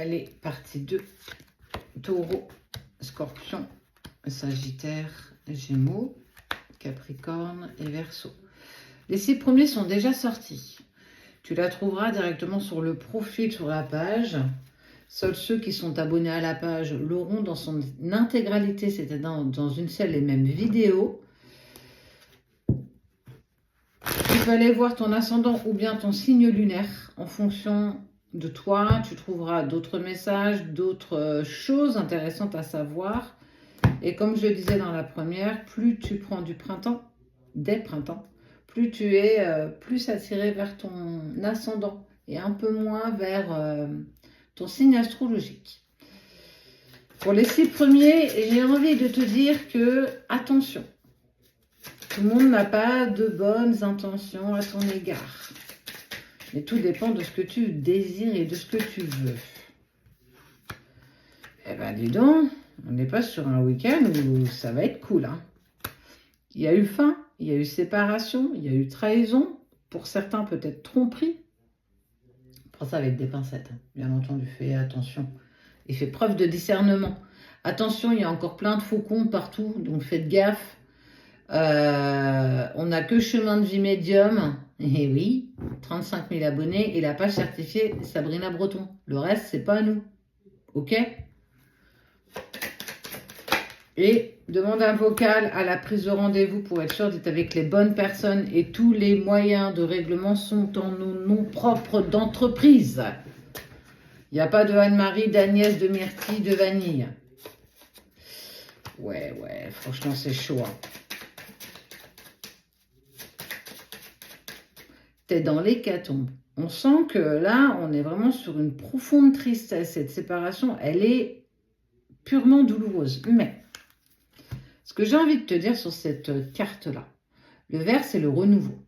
Allez, partie 2. Taureau, Scorpion, Sagittaire, Gémeaux, Capricorne et Verseau. Les 6 premiers sont déjà sortis. Tu la trouveras directement sur le profil, sur la page. Seuls ceux qui sont abonnés à la page l'auront dans son intégralité, c'est-à-dire dans une seule et même vidéo. Tu peux aller voir ton ascendant ou bien ton signe lunaire. En fonction de toi, tu trouveras d'autres messages, d'autres choses intéressantes à savoir. Et comme je le disais dans la première, plus tu prends du printemps, des printemps, plus tu es plus attiré vers ton ascendant et un peu moins vers ton signe astrologique. Pour les 6 premiers, j'ai envie de te dire que, attention, tout le monde n'a pas de bonnes intentions à ton égard. Mais tout dépend de ce que tu désires et de ce que tu veux. Eh ben, dis donc, on n'est pas sur un week-end où ça va être cool, hein. Il y a eu faim, il y a eu séparation, il y a eu trahison. Pour certains, peut-être tromperie. Prends ça avec des pincettes, hein. Bien entendu, fais attention. Et fais preuve de discernement. Attention, il y a encore plein de faucons partout, donc faites gaffe. On n'a que chemin de vie médium. Et oui, 35 000 abonnés et la page certifiée Sabrina Breton. Le reste, c'est pas à nous. Ok ? Et demande un vocal à la prise de rendez-vous pour être sûr d'être avec les bonnes personnes. Et tous les moyens de règlement sont en nos noms propres d'entreprise. Il n'y a pas de Anne-Marie, d'Agnès, de Myrtille, de Vanille. Ouais, franchement, c'est chaud, hein. T'es dans l'hécatombe. On sent que là, on est vraiment sur une profonde tristesse. Cette séparation, elle est purement douloureuse. Mais, ce que j'ai envie de te dire sur cette carte-là, le vert, c'est le renouveau.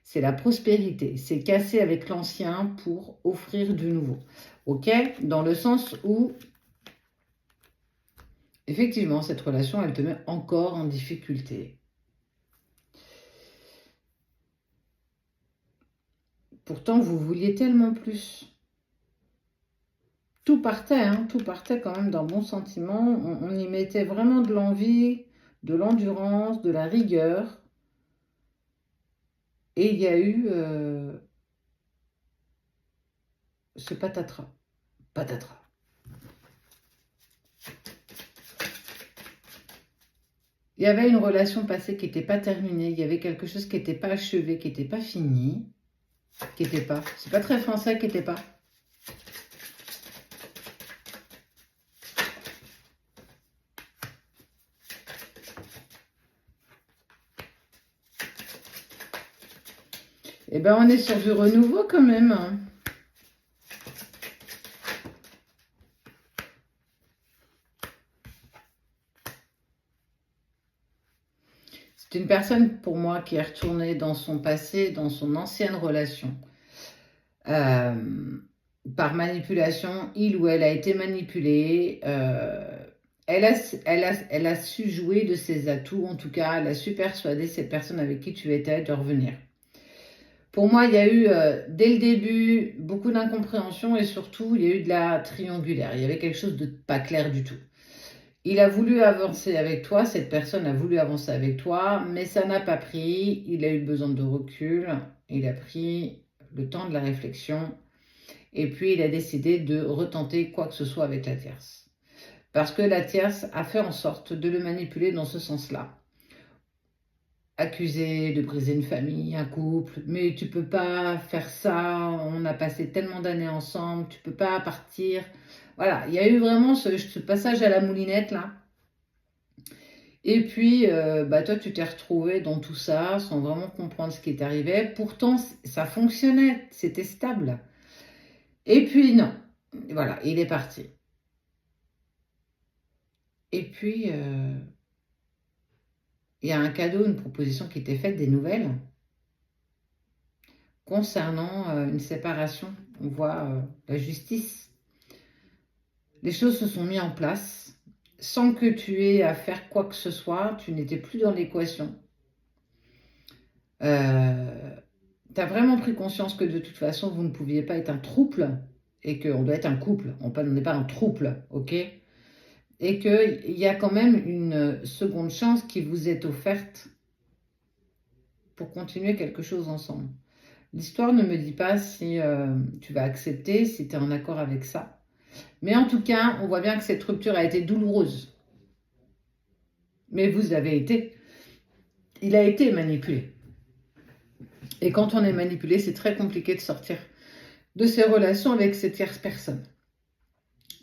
C'est la prospérité. C'est casser avec l'ancien pour offrir du nouveau. Ok ? Dans le sens où, effectivement, cette relation, elle te met encore en difficulté. Pourtant, vous vouliez tellement plus. Tout partait, hein, tout partait quand même d'un bon sentiment. On y mettait vraiment de l'envie, de l'endurance, de la rigueur. Et il y a eu ce patatras. Patatras. Il y avait une relation passée qui n'était pas terminée. Il y avait quelque chose qui n'était pas achevé, qui n'était pas fini. Qui n'était pas. C'est pas très français, qui n'était pas. Eh bien, on est sur du renouveau quand même. C'est une personne, pour moi, qui est retournée dans son passé, dans son ancienne relation. Par manipulation, il ou elle a été manipulée. Elle a su jouer de ses atouts. En tout cas, elle a su persuader cette personne avec qui tu étais de revenir. Pour moi, il y a eu, dès le début, beaucoup d'incompréhension et surtout, il y a eu de la triangulaire. Il y avait quelque chose de pas clair du tout. Il a voulu avancer avec toi, cette personne a voulu avancer avec toi, mais ça n'a pas pris. Il a eu besoin de recul, il a pris le temps de la réflexion et puis il a décidé de retenter quoi que ce soit avec la tierce. Parce que la tierce a fait en sorte de le manipuler dans ce sens-là. Accusé de briser une famille, un couple, mais tu peux pas faire ça, on a passé tellement d'années ensemble, tu peux pas partir. Voilà, il y a eu vraiment ce passage à la moulinette là. Et puis, toi, tu t'es retrouvé dans tout ça sans vraiment comprendre ce qui est arrivé. Pourtant, ça fonctionnait, c'était stable. Et puis, non. Voilà, il est parti. Et puis, il y a un cadeau, une proposition qui t'est faite, des nouvelles concernant une séparation. On voit la justice. Les choses se sont mises en place sans que tu aies à faire quoi que ce soit. Tu n'étais plus dans l'équation. Tu as vraiment pris conscience que de toute façon, vous ne pouviez pas être un trouble et qu'on doit être un couple, on n'est pas un trouble, ok? Et qu'il y a quand même une seconde chance qui vous est offerte pour continuer quelque chose ensemble. L'histoire ne me dit pas si tu vas accepter, si tu es en accord avec ça. Mais en tout cas, on voit bien que cette rupture a été douloureuse. Mais vous avez été. Il a été manipulé. Et quand on est manipulé, c'est très compliqué de sortir de ces relations avec cette tierce personne.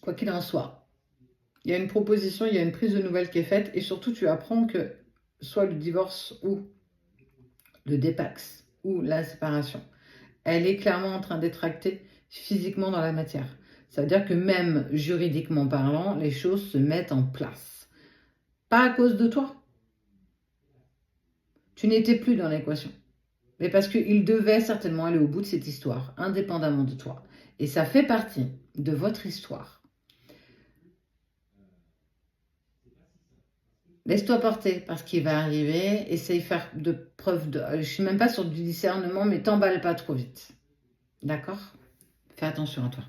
Quoi qu'il en soit, il y a une proposition, il y a une prise de nouvelles qui est faite. Et surtout, tu apprends que soit le divorce ou le dépax ou la séparation, elle est clairement en train d'être actée physiquement dans la matière. Ça veut dire que même juridiquement parlant, les choses se mettent en place. Pas à cause de toi. Tu n'étais plus dans l'équation. Mais parce qu'il devait certainement aller au bout de cette histoire, indépendamment de toi. Et ça fait partie de votre histoire. Laisse-toi porter par ce qui va arriver. Essaye de faire de preuve de... Je ne suis même pas sur du discernement, mais t'emballe pas trop vite. D'accord ? Fais attention à toi.